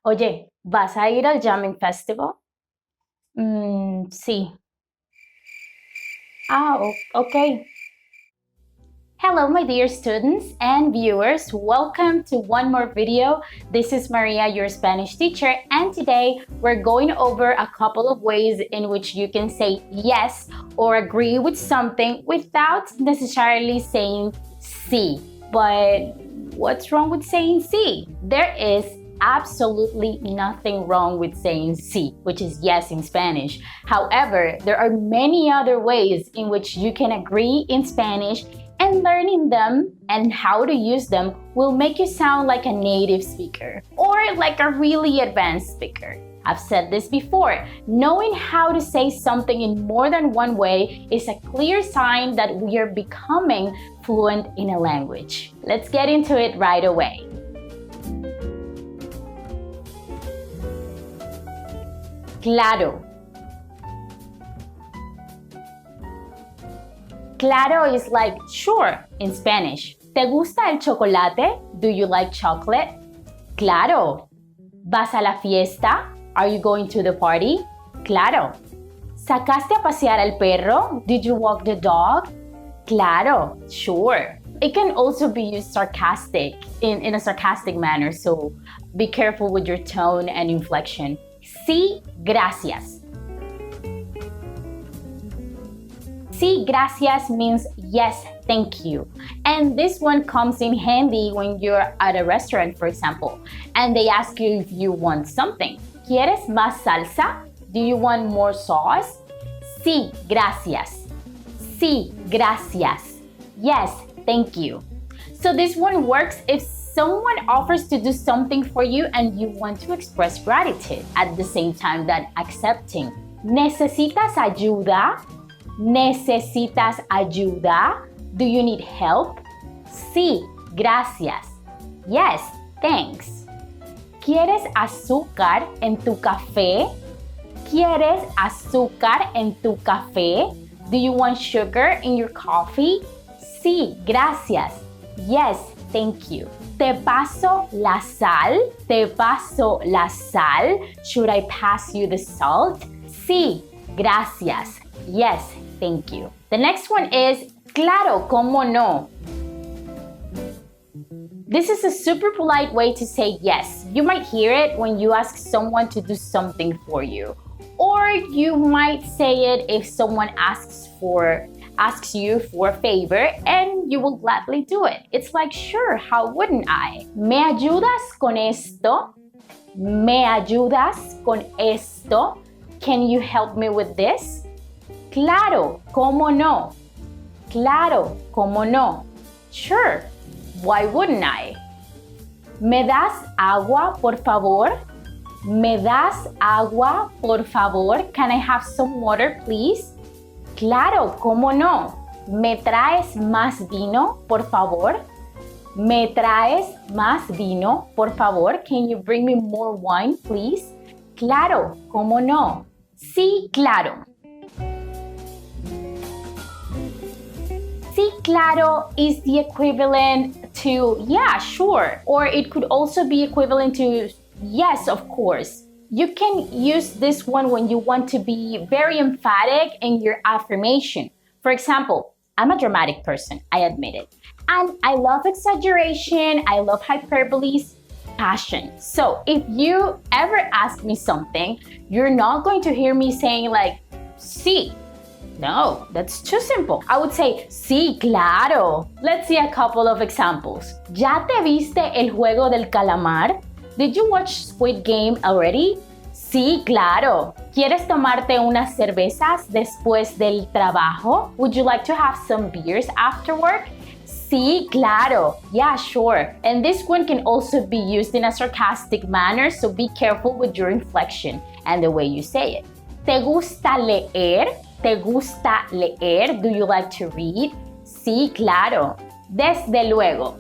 Oye, ¿vas a ir al Jamming Festival? Sí. Okay. Hello, my dear students and viewers. Welcome to one more video. This is Maria, your Spanish teacher, and today we're going over a couple of ways in which you can say yes or agree with something without necessarily saying sí. But what's wrong with saying sí? There is absolutely nothing wrong with saying sí, which is yes in Spanish. However, there are many other ways in which you can agree in Spanish, and learning them and how to use them will make you sound like a native speaker or like a really advanced speaker. I've said this before, knowing how to say something in more than one way is a clear sign that we are becoming fluent in a language. Let's get into it right away. Claro. Claro is like sure in Spanish. ¿Te gusta el chocolate? Do you like chocolate? Claro. ¿Vas a la fiesta? Are you going to the party? Claro. ¿Sacaste a pasear al perro? Did you walk the dog? Claro, sure. It can also be used sarcastic, in a sarcastic manner, so be careful with your tone and inflection. Sí, gracias. Sí, gracias means yes, thank you. And this one comes in handy when you're at a restaurant, for example, and they ask you if you want something. ¿Quieres más salsa? Do you want more sauce? Sí, gracias. Sí, gracias. Yes, thank you. So this one works if someone offers to do something for you and you want to express gratitude at the same time that accepting. ¿Necesitas ayuda? ¿Necesitas ayuda? Do you need help? Sí, gracias. Yes, thanks. ¿Quieres azúcar en tu café? ¿Quieres azúcar en tu café? Do you want sugar in your coffee? Sí, gracias. Yes, thank you. ¿Te paso la sal? ¿Te paso la sal? Should I pass you the salt? Sí, gracias. Yes, thank you. The next one is claro, cómo no. This is a super polite way to say yes. You might hear it when you ask someone to do something for you. Or you might say it if someone asks you for a favor and you will gladly do it. It's like, sure, how wouldn't I? ¿Me ayudas con esto? ¿Me ayudas con esto? Can you help me with this? Claro, cómo no. Claro, cómo no. Sure, why wouldn't I? ¿Me das agua, por favor? ¿Me das agua, por favor? Can I have some water, please? Claro, cómo no. ¿Me traes más vino, por favor? ¿Me traes más vino, por favor? Can you bring me more wine, please? Claro, cómo no. Sí, claro. Sí, claro is the equivalent to yeah, sure. Or it could also be equivalent to yes, of course. You can use this one when you want to be very emphatic in your affirmation. For example, I'm a dramatic person, I admit it. And I love exaggeration, I love hyperboles, passion. So if you ever ask me something, you're not going to hear me saying like, sí. No, that's too simple. I would say, sí, claro. Let's see a couple of examples. ¿Ya te viste el juego del calamar? Did you watch Squid Game already? Sí, claro. ¿Quieres tomarte unas cervezas después del trabajo? Would you like to have some beers after work? Sí, claro. Yeah, sure. And this one can also be used in a sarcastic manner, so be careful with your inflection and the way you say it. ¿Te gusta leer? ¿Te gusta leer? Do you like to read? Sí, claro. Desde luego.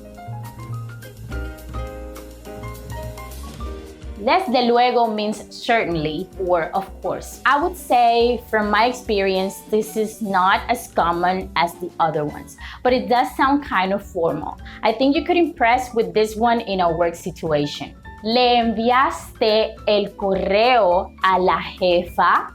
Desde luego means certainly or of course. I would say from my experience, this is not as common as the other ones, but it does sound kind of formal. I think you could impress with this one in a work situation. ¿Le enviaste el correo a la jefa?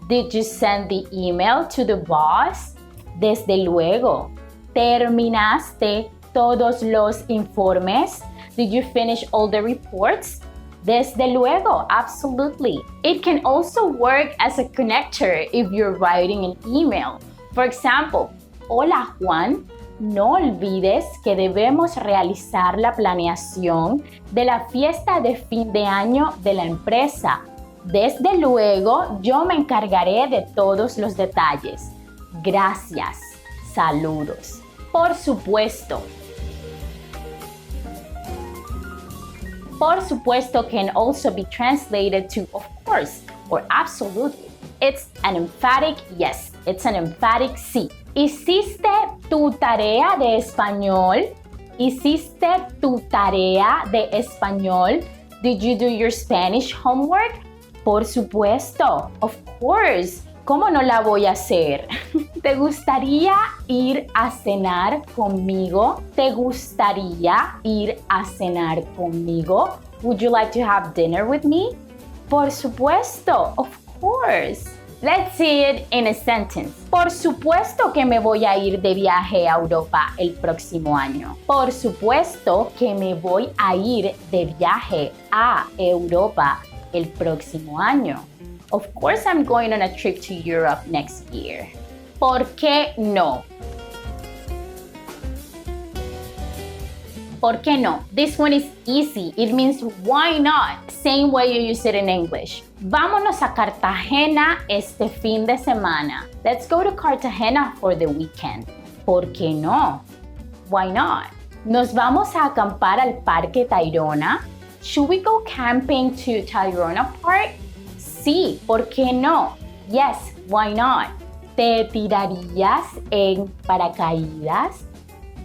Did you send the email to the boss? Desde luego. ¿Terminaste todos los informes? Did you finish all the reports? Desde luego, absolutely. It can also work as a connector if you're writing an email. For example, hola Juan, no olvides que debemos realizar la planeación de la fiesta de fin de año de la empresa. Desde luego, yo me encargaré de todos los detalles. Gracias. Saludos. Por supuesto. Por supuesto can also be translated to of course or absolutely. It's an emphatic yes. It's an emphatic sí. ¿Hiciste tu tarea de español? ¿Hiciste tu tarea de español? Did you do your Spanish homework? Por supuesto. Of course. ¿Cómo no la voy a hacer? ¿Te gustaría ir a cenar conmigo? ¿Te gustaría ir a cenar conmigo? Would you like to have dinner with me? Por supuesto, of course. Let's see it in a sentence. Por supuesto que me voy a ir de viaje a Europa el próximo año. Por supuesto que me voy a ir de viaje a Europa el próximo año. Of course I'm going on a trip to Europe next year. ¿Por qué no? ¿Por qué no? This one is easy. It means why not? Same way you use it in English. Vámonos a Cartagena este fin de semana. Let's go to Cartagena for the weekend. ¿Por qué no? Why not? Nos vamos a acampar al Parque Tayrona. Should we go camping to Tayrona Park? Sí, ¿por qué no? Yes, why not? ¿Te tirarías en paracaídas?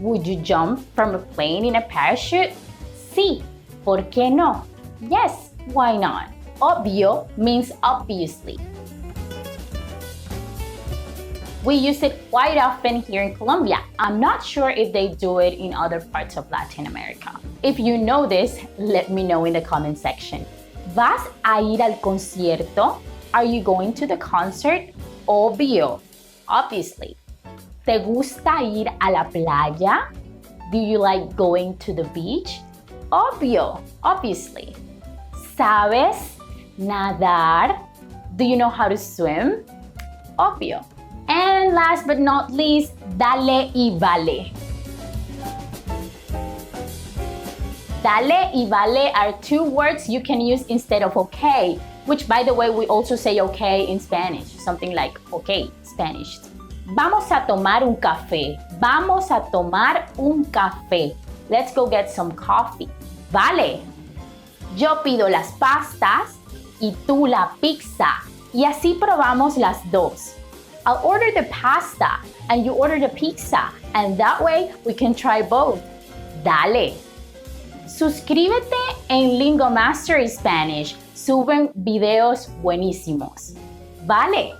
Would you jump from a plane in a parachute? Sí, ¿por qué no? Yes, why not? Obvio means obviously. We use it quite often here in Colombia. I'm not sure if they do it in other parts of Latin America. If you know this, let me know in the comment section. ¿Vas a ir al concierto? Are you going to the concert? Obvio, obviously. ¿Te gusta ir a la playa? Do you like going to the beach? Obvio, obviously. ¿Sabes nadar? Do you know how to swim? Obvio. And last but not least, dale y vale. Dale y vale are two words you can use instead of okay, which by the way, we also say okay in Spanish, something like okay, Spanish. Vamos a tomar un café. Vamos a tomar un café. Let's go get some coffee. Vale. Yo pido las pastas y tú la pizza. Y así probamos las dos. I'll order the pasta and you order the pizza, and that way we can try both. Dale. Suscríbete en Lingo Mastery Spanish. Suben videos buenísimos. Vale.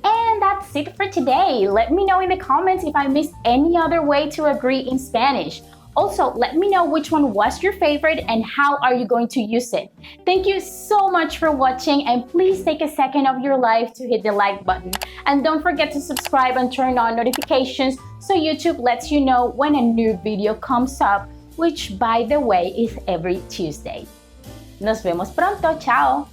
And that's it for today. Let me know in the comments if I missed any other way to agree in Spanish. Also, let me know which one was your favorite and how are you going to use it. Thank you so much for watching, and please take a second of your life to hit the like button. And don't forget to subscribe and turn on notifications so YouTube lets you know when a new video comes up, which by the way is every Tuesday. Nos vemos pronto. Ciao.